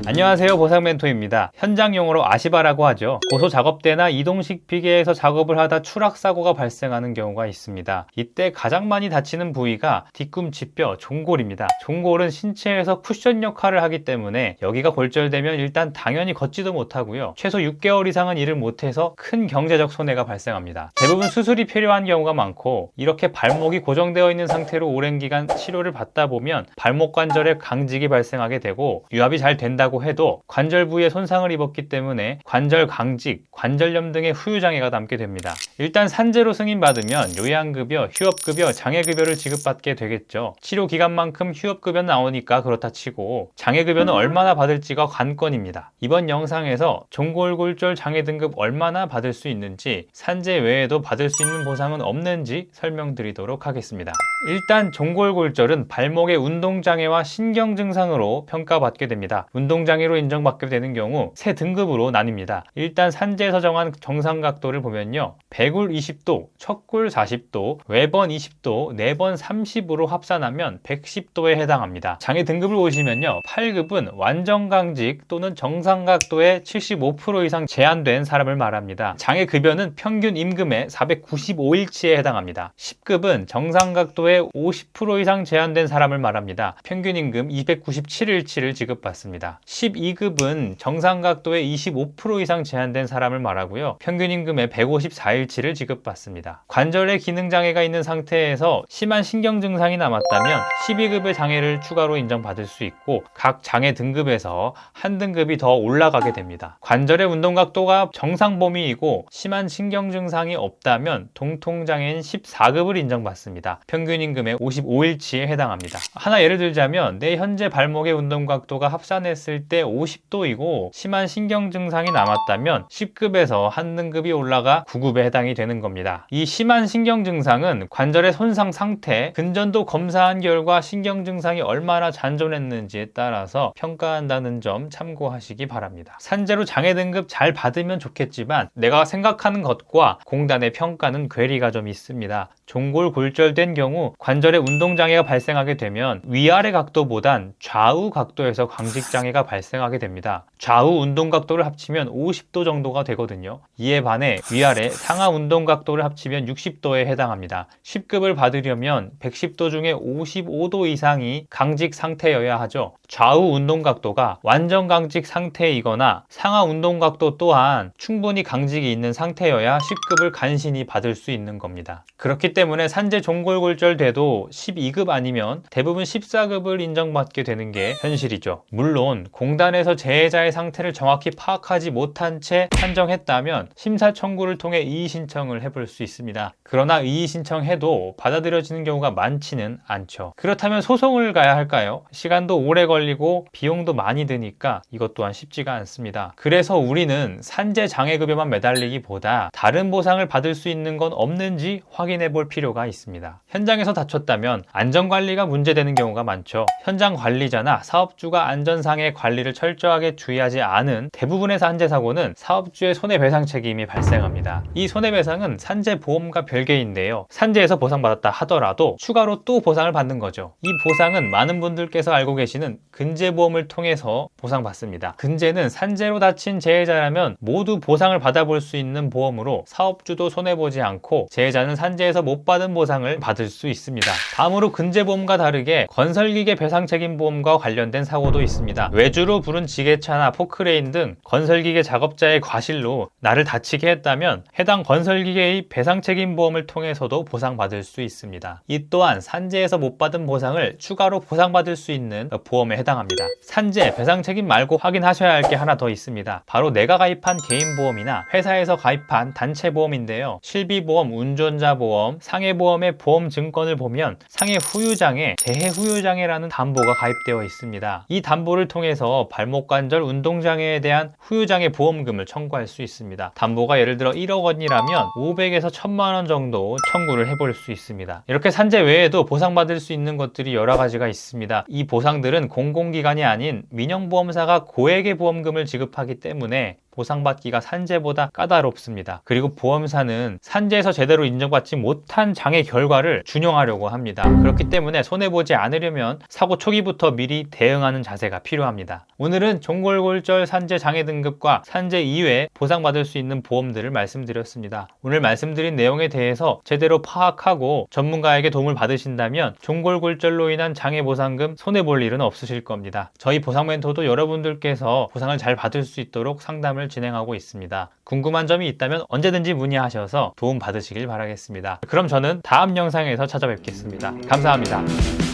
안녕하세요, 보상멘토입니다. 현장용어로 아시바라고 하죠. 고소 작업대나 이동식 비계에서 작업을 하다 추락사고가 발생하는 경우가 있습니다. 이때 가장 많이 다치는 부위가 뒤꿈치뼈, 종골입니다. 종골은 신체에서 쿠션 역할을 하기 때문에 여기가 골절되면 일단 당연히 걷지도 못하고요. 최소 6개월 이상은 일을 못해서 큰 경제적 손해가 발생합니다. 대부분 수술이 필요한 경우가 많고, 이렇게 발목이 고정되어 있는 상태로 오랜 기간 치료를 받다 보면 발목 관절에 강직이 발생하게 되고, 유압이 잘 된다고 해도 관절 부위에 손상을 입었기 때문에 관절 강직, 관절염 등의 후유장애가 남게 됩니다. 일단 산재로 승인받으면 요양급여, 휴업급여, 장애급여를 지급받게 되겠죠. 치료 기간만큼 휴업급여는 나오니까 그렇다 치고 장애급여는 얼마나 받을지가 관건입니다. 이번 영상에서 종골골절 장애 등급 얼마나 받을 수 있는지, 산재 외에도 받을 수 있는 보상은 없는지 설명드리도록 하겠습니다. 일단 종골골절은 발목의 운동장애와 신경증상으로 평가받게 됩니다. 운동장애로 인정받게 되는 경우 세 등급으로 나뉩니다. 일단 산재에서 정한 정상각도를 보면요, 배굴 20도, 척굴 40도, 외번 20도, 내번 30으로 합산하면 110도에 해당합니다. 장애 등급을 보시면요, 8급은 완전강직 또는 정상각도의 75% 이상 제한된 사람을 말합니다. 장애급여는 평균 임금의 495일치에 해당합니다. 10급은 정상각도의 50% 이상 제한된 사람을 말합니다. 평균 임금 297일치를 지급받습니다. 12급은 정상각도의 25% 이상 제한된 사람을 말하고요. 평균 임금의 154일치를 지급받습니다. 관절에 기능장애가 있는 상태에서 심한 신경증상이 남았다면 12급의 장애를 추가로 인정받을 수 있고, 각 장애 등급에서 한 등급이 더 올라가게 됩니다. 관절의 운동각도가 정상 범위이고 심한 신경증상이 없다면 동통장애인 14급을 인정받습니다. 평균 임금의 55일치에 해당합니다. 하나 예를 들자면, 내 현재 발목의 운동각도가 합산했을 때 50도이고 심한 신경증상이 남았다면 10급에서 한 등급이 올라가 9급에 해당이 되는 겁니다. 이 심한 신경증상은 관절의 손상 상태, 근전도 검사한 결과 신경증상이 얼마나 잔존했는지에 따라서 평가한다는 점 참고하시기 바랍니다. 산재로 장애 등급 잘 받으면 좋겠지만 내가 생각하는 것과 공단의 평가는 괴리가 좀 있습니다. 종골 골절된 경우 관절에 운동장애가 발생하게 되면 위아래 각도보단 좌우 각도에서 강직장애가 발생하게 됩니다. 좌우 운동각도를 합치면 50도 정도가 되거든요. 이에 반해 위아래 상하 운동각도를 합치면 60도에 해당합니다. 10급을 받으려면 110도 중에 55도 이상이 강직 상태여야 하죠. 좌우 운동각도가 완전 강직 상태이거나 상하 운동각도 또한 충분히 강직이 있는 상태여야 10급을 간신히 받을 수 있는 겁니다. 그렇기 때문에 산재 종골골절 돼도 12급 아니면 대부분 14급을 인정받게 되는 게 현실이죠. 물론 공단에서 재해자의 상태를 정확히 파악하지 못한 채 판정했다면 심사 청구를 통해 이의 신청을 해볼 수 있습니다. 그러나 이의 신청해도 받아들여지는 경우가 많지는 않죠. 그렇다면 소송을 가야 할까요? 시간도 오래 걸리고 비용도 많이 드니까 이것 또한 쉽지가 않습니다. 그래서 우리는 산재 장애급여만 매달리기보다 다른 보상을 받을 수 있는 건 없는지 확인해 볼 필요가 있습니다. 현장에서 다쳤다면 안전관리가 문제되는 경우가 많죠. 현장 관리자나 사업주가 안전상의 관리를 철저하게 주의하지 않은 대부분의 산재 사고는 사업주의 손해배상 책임이 발생합니다. 이 손해배상은 산재보험과 별개인데요, 산재에서 보상받았다 하더라도 추가로 또 보상을 받는 거죠. 이 보상은 많은 분들께서 알고 계시는 근제보험을 통해서 보상받습니다. 근제는 산재로 다친 재해자라면 모두 보상을 받아볼 수 있는 보험으로 사업주도 손해보지 않고 재해자는 산재에서 못 받은 보상을 받을 수 있습니다. 다음으로 근제보험과 다르게 건설기계 배상책임보험과 관련된 사고도 있습니다. 외주로 부른 지게차나 포크레인 등 건설기계 작업자의 과실로 나를 다치게 했다면 해당 건설기계의 배상책임보험을 통해서도 보상받을 수 있습니다. 이 또한 산재에서 못 받은 보상을 추가로 보상받을 수 있는 보험에 해당합니다. 산재, 배상책임 말고 확인하셔야 할 게 하나 더 있습니다. 바로 내가 가입한 개인보험이나 회사에서 가입한 단체보험인데요, 실비보험, 운전자보험, 상해보험의 보험 증권을 보면 상해 후유장애, 재해 후유장애라는 담보가 가입되어 있습니다. 이 담보를 통해서 발목관절 운동장애에 대한 후유장애 보험금을 청구할 수 있습니다. 담보가 예를 들어 1억 원이라면 500에서 1000만 원 정도 청구를 해볼 수 있습니다. 이렇게 산재 외에도 보상받을 수 있는 것들이 여러 가지가 있습니다. 이 보상들은 공공기관이 아닌 민영보험사가 고액의 보험금을 지급하기 때문에 보상받기가 산재보다 까다롭습니다. 그리고 보험사는 산재에서 제대로 인정받지 못한 장애 결과를 준용하려고 합니다. 그렇기 때문에 손해보지 않으려면 사고 초기부터 미리 대응하는 자세가 필요합니다. 오늘은 종골골절 산재 장애 등급과 산재 이외에 보상받을 수 있는 보험들을 말씀드렸습니다. 오늘 말씀드린 내용에 대해서 제대로 파악하고 전문가에게 도움을 받으신다면 종골골절로 인한 장애 보상금 손해볼 일은 없으실 겁니다. 저희 보상 멘토도 여러분들께서 보상을 잘 받을 수 있도록 상담을 진행하고 있습니다. 궁금한 점이 있다면 언제든지 문의하셔서 도움 받으시길 바라겠습니다. 그럼 저는 다음 영상에서 찾아뵙겠습니다. 감사합니다.